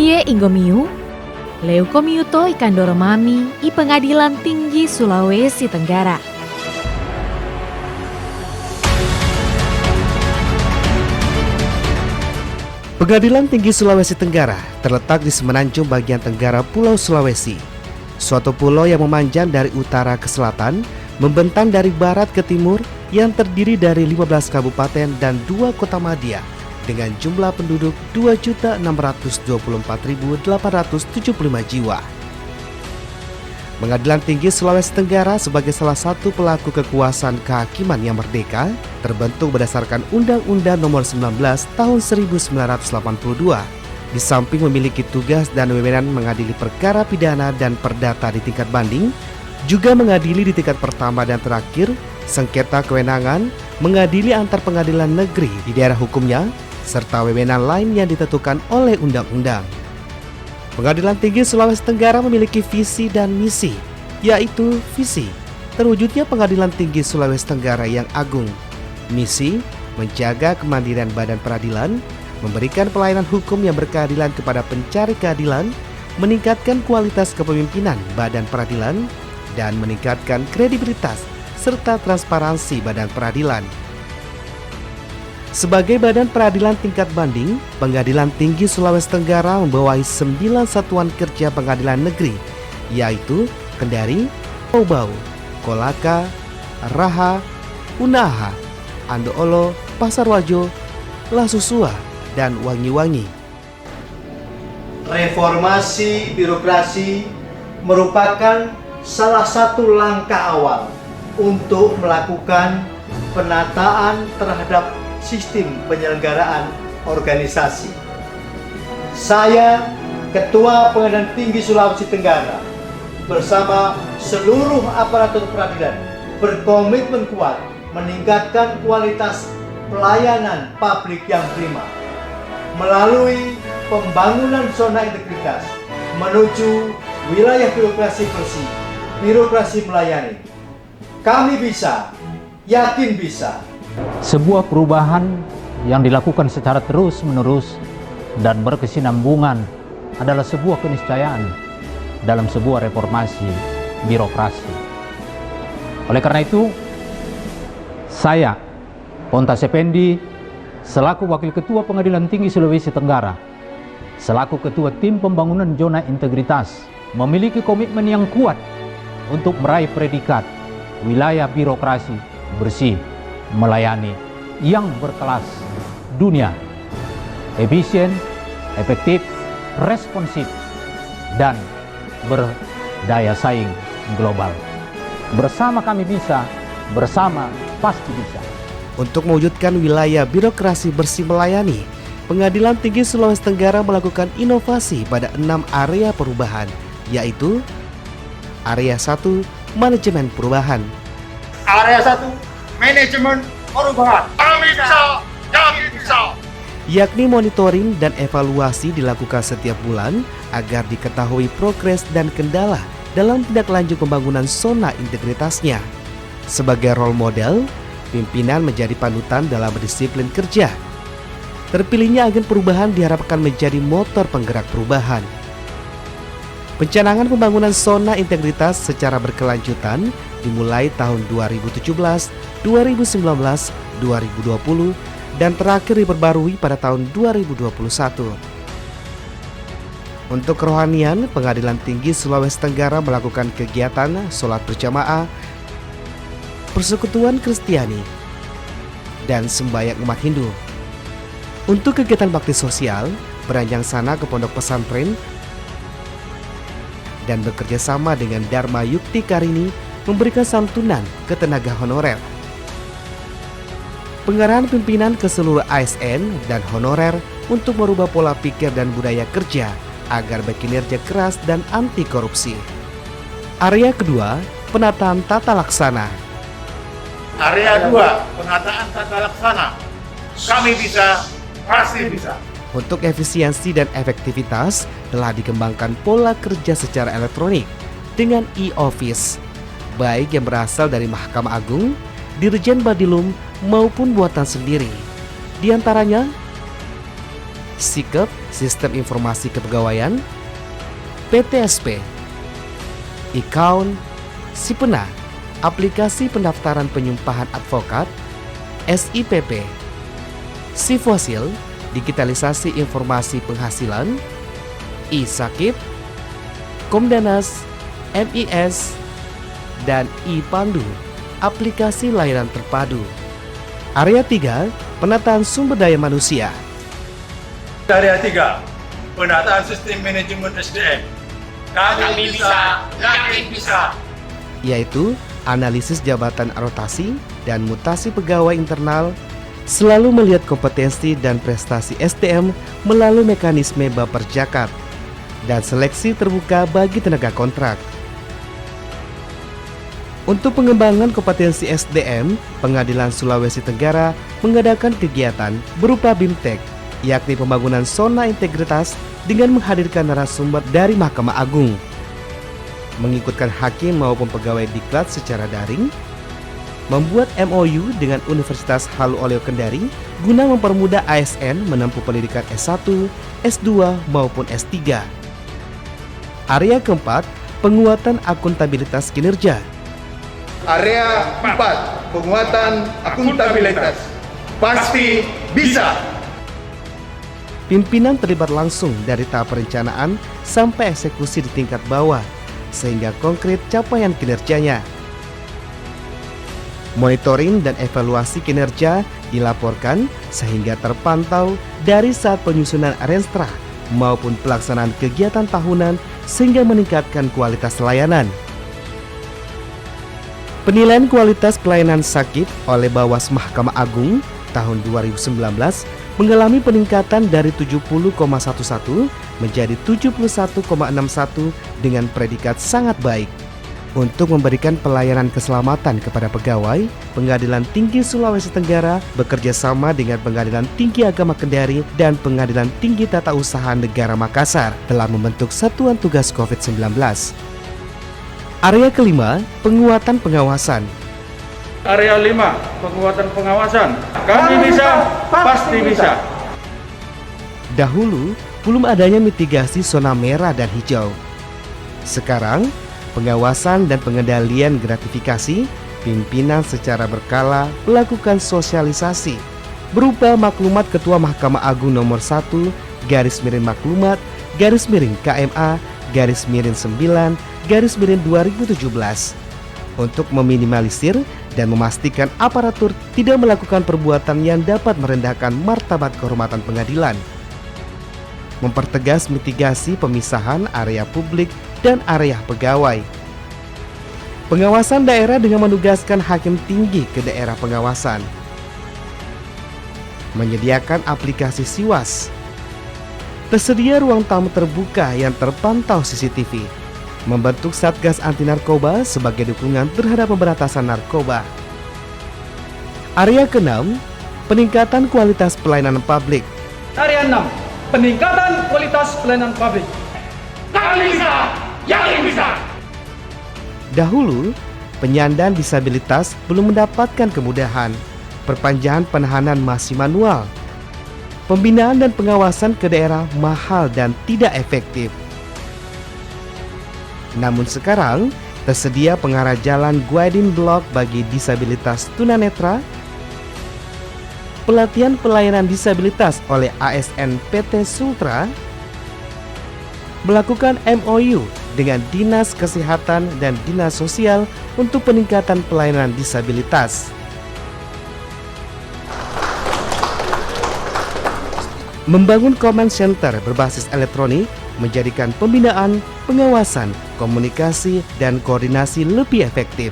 Kie Inggomiu, Leukomiuto Ikandoromami I Pengadilan Tinggi Sulawesi Tenggara. Pengadilan Tinggi Sulawesi Tenggara terletak di semenanjung bagian tenggara Pulau Sulawesi. Suatu pulau yang memanjang dari utara ke selatan, membentang dari barat ke timur, yang terdiri dari 15 kabupaten dan 2 kota madya dengan jumlah penduduk 2.624.875 jiwa. Pengadilan Tinggi Sulawesi Tenggara sebagai salah satu pelaku kekuasaan kehakiman yang merdeka terbentuk berdasarkan Undang-Undang Nomor 19 Tahun 1982. Di samping memiliki tugas dan wewenang mengadili perkara pidana dan perdata di tingkat banding, juga mengadili di tingkat pertama dan terakhir sengketa kewenangan, mengadili antar pengadilan negeri di daerah hukumnya, serta wewenang lain yang ditentukan oleh undang-undang. Pengadilan Tinggi Sulawesi Tenggara memiliki visi dan misi, yaitu visi, terwujudnya Pengadilan Tinggi Sulawesi Tenggara yang agung. Misi, menjaga kemandirian badan peradilan, memberikan pelayanan hukum yang berkeadilan kepada pencari keadilan, meningkatkan kualitas kepemimpinan badan peradilan, dan meningkatkan kredibilitas serta transparansi badan peradilan. Sebagai badan peradilan tingkat banding, Pengadilan Tinggi Sulawesi Tenggara membawahi 9 satuan kerja pengadilan negeri, yaitu Kendari, Bau, Kolaka, Raha, Unaha, Andoolo, Pasarwajo, Lasusua, dan Wangi-Wangi. Reformasi birokrasi merupakan salah satu langkah awal untuk melakukan penataan terhadap sistem penyelenggaraan organisasi. Saya, Ketua Pengadilan Tinggi Sulawesi Tenggara, bersama seluruh aparatur peradilan berkomitmen kuat meningkatkan kualitas pelayanan publik yang prima melalui pembangunan zona integritas menuju wilayah birokrasi bersih, birokrasi melayani. Kami bisa, yakin bisa. Sebuah perubahan yang dilakukan secara terus-menerus dan berkesinambungan adalah sebuah keniscayaan dalam sebuah reformasi birokrasi. Oleh karena itu, saya, Pontas Effendi, selaku Wakil Ketua Pengadilan Tinggi Sulawesi Tenggara, selaku Ketua Tim Pembangunan Zona Integritas, memiliki komitmen yang kuat untuk meraih predikat wilayah birokrasi bersih, melayani, yang berkelas dunia, efisien, efektif, responsif, dan berdaya saing global. Bersama kami bisa, bersama pasti bisa. Untuk mewujudkan wilayah birokrasi bersih melayani, Pengadilan Tinggi Sulawesi Tenggara melakukan inovasi pada 6 area perubahan, yaitu Area 1, Manajemen Perubahan. Area 1, Manajemen Perubahan. Kami bisa, yakin bisa. Yakni monitoring dan evaluasi dilakukan setiap bulan agar diketahui progres dan kendala dalam tindak lanjut pembangunan zona integritasnya. Sebagai role model, pimpinan menjadi panutan dalam disiplin kerja. Terpilihnya agen perubahan diharapkan menjadi motor penggerak perubahan. Pencanangan pembangunan zona integritas secara berkelanjutan dimulai tahun 2017, 2019, 2020, dan terakhir diperbarui pada tahun 2021. Untuk kerohanian, Pengadilan Tinggi Sulawesi Tenggara melakukan kegiatan sholat berjamaah, persekutuan Kristiani, dan sembahyang umat Hindu. Untuk kegiatan bakti sosial, beranjang sana ke pondok pesantren dan bekerja sama dengan Dharma Yukti Karini memberikan santunan ke tenaga honorer. Pengarahan pimpinan ke seluruh ASN dan honorer untuk merubah pola pikir dan budaya kerja agar berkinerja keras dan anti korupsi. Area kedua, penataan tata laksana. Area 2, penataan tata laksana. Kami bisa, pasti bisa. Untuk efisiensi dan efektivitas, telah dikembangkan pola kerja secara elektronik dengan e-office, baik yang berasal dari Mahkamah Agung, Dirjen Badilum, maupun buatan sendiri. Di antaranya, SIKEP, Sistem Informasi Kepegawaian, PTSP, Ikaun, Sipena, Aplikasi Pendaftaran Penyumpahan Advokat, SIPP, Sifosil, Digitalisasi Informasi Penghasilan, ISakip, Komdanas, MIS, dan IPandu, Aplikasi Layanan Terpadu. Area 3, Penataan Sumber Daya Manusia. Area 3, penataan sistem manajemen SDM. Kami bisa, yakin bisa. Yaitu analisis jabatan rotasi dan mutasi pegawai internal, selalu melihat kompetensi dan prestasi SDM melalui mekanisme baper zakat, dan seleksi terbuka bagi tenaga kontrak. Untuk pengembangan kompetensi SDM, Pengadilan Sulawesi Tenggara mengadakan kegiatan berupa BIMTEK, yakni pembangunan zona integritas dengan menghadirkan narasumber dari Mahkamah Agung, mengikutkan hakim maupun pegawai diklat secara daring, membuat MOU dengan Universitas Halu Oleo Kendari guna mempermudah ASN menempuh pendidikan S1, S2 maupun S3. Area keempat, penguatan akuntabilitas kinerja. Area 4, penguatan akuntabilitas. Pasti bisa. Pimpinan terlibat langsung dari tahap perencanaan sampai eksekusi di tingkat bawah, sehingga konkret capaian kinerjanya. Monitoring dan evaluasi kinerja dilaporkan sehingga terpantau dari saat penyusunan renstra maupun pelaksanaan kegiatan tahunan sehingga meningkatkan kualitas layanan. Penilaian kualitas pelayanan sakit oleh Bawas Mahkamah Agung tahun 2019 mengalami peningkatan dari 70,11 menjadi 71,61 dengan predikat sangat baik. Untuk memberikan pelayanan keselamatan kepada pegawai, Pengadilan Tinggi Sulawesi Tenggara bekerja sama dengan Pengadilan Tinggi Agama Kendari dan Pengadilan Tinggi Tata Usaha Negara Makassar telah membentuk Satuan Tugas COVID-19. Area kelima, penguatan pengawasan. Area 5, penguatan pengawasan. Kami bisa, pasti bisa. Dahulu, belum adanya mitigasi zona merah dan hijau. Sekarang, pengawasan dan pengendalian gratifikasi, pimpinan secara berkala melakukan sosialisasi berupa maklumat Ketua Mahkamah Agung nomor 1, /maklumat, /KMA, /9, /2017 untuk meminimalisir dan memastikan aparatur tidak melakukan perbuatan yang dapat merendahkan martabat kehormatan pengadilan. Mempertegas mitigasi pemisahan area publik dan area pegawai. Pengawasan daerah dengan menugaskan hakim tinggi ke daerah pengawasan. Menyediakan aplikasi Siwas. Tersedia ruang tamu terbuka yang terpantau CCTV. Membentuk Satgas Anti Narkoba sebagai dukungan terhadap pemberantasan narkoba. Area ke-6, peningkatan kualitas pelayanan publik. Area 6, peningkatan kualitas pelayanan publik. Kami bisa, yakin bisa. Dahulu, penyandang disabilitas belum mendapatkan kemudahan. Perpanjangan penahanan masih manual. Pembinaan dan pengawasan ke daerah mahal dan tidak efektif. Namun sekarang, tersedia pengarah jalan guiding block bagi disabilitas tunanetra, pelatihan pelayanan disabilitas oleh ASN PT Sultra, melakukan MOU dengan Dinas Kesehatan dan Dinas Sosial untuk peningkatan pelayanan disabilitas. Membangun command center berbasis elektronik menjadikan pembinaan, pengawasan, komunikasi, dan koordinasi lebih efektif.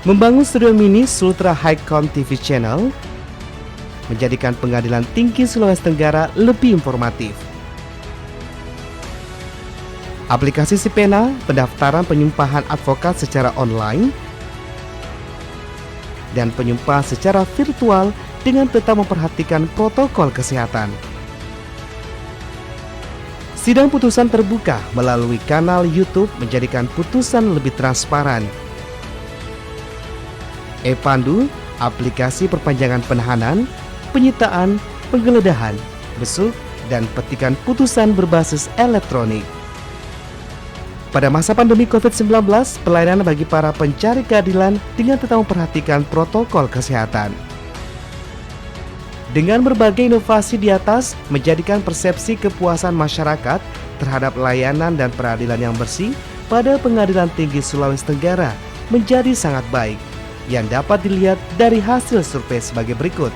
Membangun studio mini Sultra Highcom TV Channel menjadikan Pengadilan Tinggi Sulawesi Tenggara lebih informatif. Aplikasi Sipena, pendaftaran penyumpahan advokat secara online dan penyumpah secara virtual dengan tetap memperhatikan protokol kesehatan. Sidang putusan terbuka melalui kanal YouTube menjadikan putusan lebih transparan. IPandu, aplikasi perpanjangan penahanan, penyitaan, penggeledahan, besuk, dan petikan putusan berbasis elektronik. Pada masa pandemi COVID-19, pelayanan bagi para pencari keadilan dengan tetap memperhatikan protokol kesehatan. Dengan berbagai inovasi di atas, menjadikan persepsi kepuasan masyarakat terhadap layanan dan peradilan yang bersih pada Pengadilan Tinggi Sulawesi Tenggara menjadi sangat baik, yang dapat dilihat dari hasil survei sebagai berikut.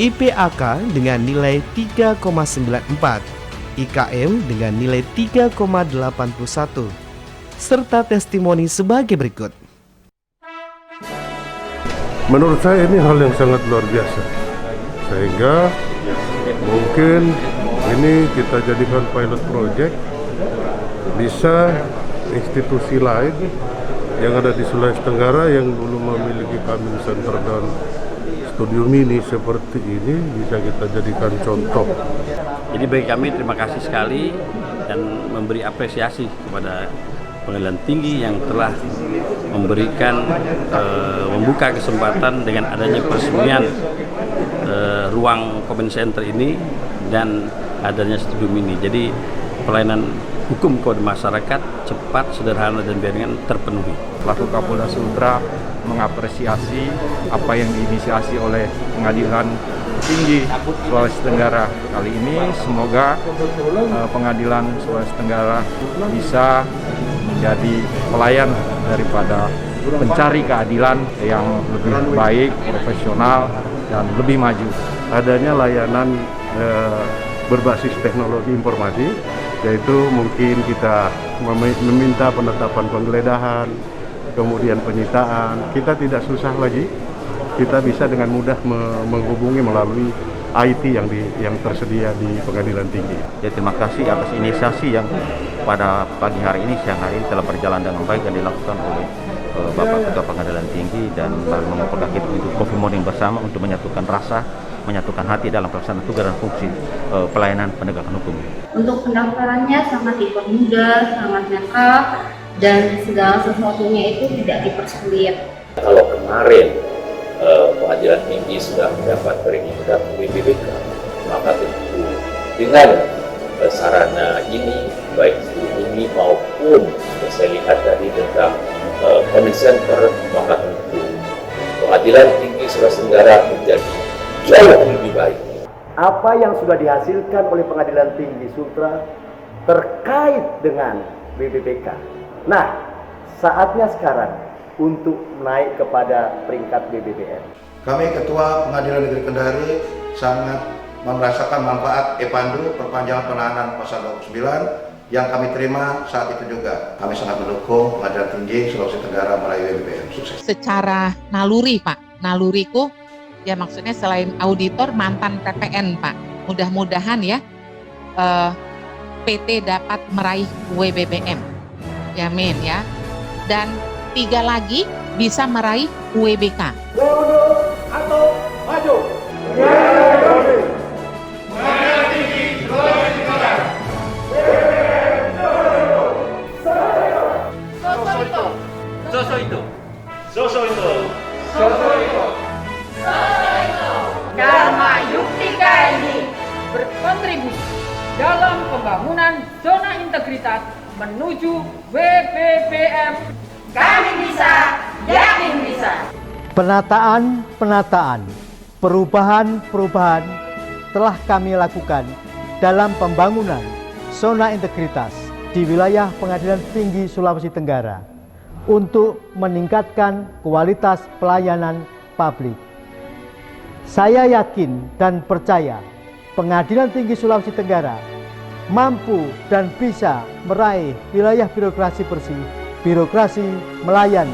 IPAK dengan nilai 3,94, IKM dengan nilai 3,81, serta testimoni sebagai berikut. Menurut saya ini hal yang sangat luar biasa. Sehingga mungkin ini kita jadikan pilot project, bisa institusi lain yang ada di Sulawesi Tenggara yang dulu memiliki community center dan studio mini seperti ini bisa kita jadikan contoh. Jadi bagi kami terima kasih sekali dan memberi apresiasi kepada Pengadilan Tinggi yang telah memberikan membuka kesempatan dengan adanya peresmian ruang comment center ini dan adanya studio mini. Jadi pelayanan hukum kepada masyarakat cepat, sederhana, dan biaringan terpenuhi. Selaku Kapolda Sultra mengapresiasi apa yang diinisiasi oleh Pengadilan Tinggi Sulawesi Tenggara kali ini. Semoga Pengadilan Sulawesi Tenggara bisa menjadi pelayan daripada pencari keadilan yang lebih baik, profesional, dan lebih maju. Adanya layanan berbasis teknologi informasi, yaitu mungkin kita meminta penetapan penggeledahan, kemudian penyitaan. Kita tidak susah lagi, kita bisa dengan mudah menghubungi melalui IT yang tersedia di Pengadilan Tinggi. Ya, terima kasih atas inisiasi yang pada pagi hari ini, siang hari ini telah berjalan dengan baik dan dilakukan oleh Bapak Ketua Pengadilan Tinggi dan mengumpulkan kita untuk coffee morning bersama untuk menyatukan rasa, menyatukan hati dalam pelaksanaan tugas dan fungsi pelayanan penegakan hukum. Untuk pendaftarannya sangat dipermudah, sangat lengkap, dan segala sesuatunya itu tidak dipersulit. Kalau kemarin Pengadilan Tinggi sudah mendapat peringatan WBBK, maka tentu dengan sarana ini, baik ini maupun saya lihat tadi tentang comment center, maka tentu Pengadilan Tinggi Sulawesi Tenggara menjadi jauh lebih baik. Apa yang sudah dihasilkan oleh Pengadilan Tinggi Sultra terkait dengan WBBK. Nah, saatnya sekarang untuk naik kepada peringkat BBBM. Kami Ketua Pengadilan Negeri Kendari sangat merasakan manfaat e-Pandu perpanjangan penahanan pasal 29 yang kami terima saat itu juga. Kami sangat mendukung Pengadilan Tinggi Sulawesi Tenggara meraih WBBM. Sukses. Secara naluri Pak, naluriku ya maksudnya selain auditor mantan PPN Pak. Mudah-mudahan ya PT dapat meraih WBBM. Yamin ya. Dan 3 lagi bisa meraih WBK. Mundur atau maju? Pengadilan Tinggi Sulawesi Tenggara. Dharma Yuktika ini berkontribusi dalam pembangunan zona integritas menuju WBBM. Kami bisa, yakin bisa. Penataan, perubahan telah kami lakukan dalam pembangunan zona integritas di wilayah Pengadilan Tinggi Sulawesi Tenggara untuk meningkatkan kualitas pelayanan publik. Saya yakin dan percaya Pengadilan Tinggi Sulawesi Tenggara mampu dan bisa meraih wilayah birokrasi bersih, birokrasi melayani.